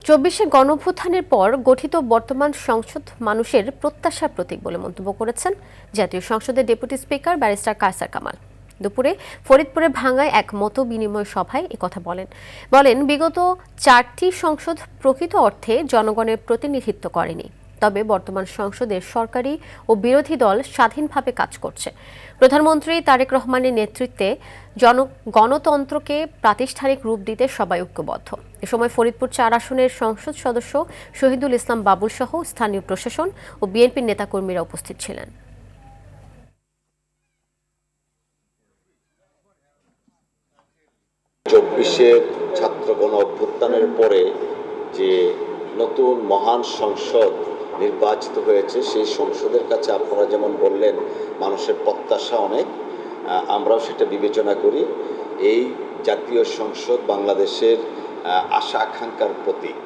চব্বিশে গণঅভ্যুত্থানের পর গঠিত বর্তমান সংসদ মানুষের প্রত্যাশার প্রতীক বলে মন্তব্য করেছেন জাতীয় সংসদের deputy speaker barrister Kaiser Kamal. দুপুরে ফরিদপুরে ভাঙ্গায় এক মত বিনিময় সভায় একথা বলেন বিগত 4টি সংসদ প্রকৃত অর্থে জনগণের প্রতিনিধিত্ব করেনি, তবে বর্তমান সংসদের সরকারি ও বিরোধী দল স্বাধীনভাবে কাজ করছে। প্রধানমন্ত্রী তারেক রহমানের নেতৃত্বে গণতন্ত্রকে প্রাতিষ্ঠানিক রূপ দিতে সবাই ঐক্যবদ্ধ। এ সময় ফরিদপুর 4 আসনের সংসদ সদস্য শহীদুল ইসলাম বাবুল সহ স্থানীয় প্রশাসন ও বিএনপির নেতাকর্মীরা উপস্থিত ছিলেন। 24-এর ছাত্র গণ অভ্যুত্থানের পরে যে নতুন মহান সংসদ নির্বাচিত হয়েছে, সেই সংসদের কাছে আপনারা যেমন বললেন মানুষের প্রত্যাশা অনেক, আমরাও সেটা বিবেচনা করি। এই জাতীয় সংসদ বাংলাদেশের আশা আকাঙ্ক্ষার প্রতীক।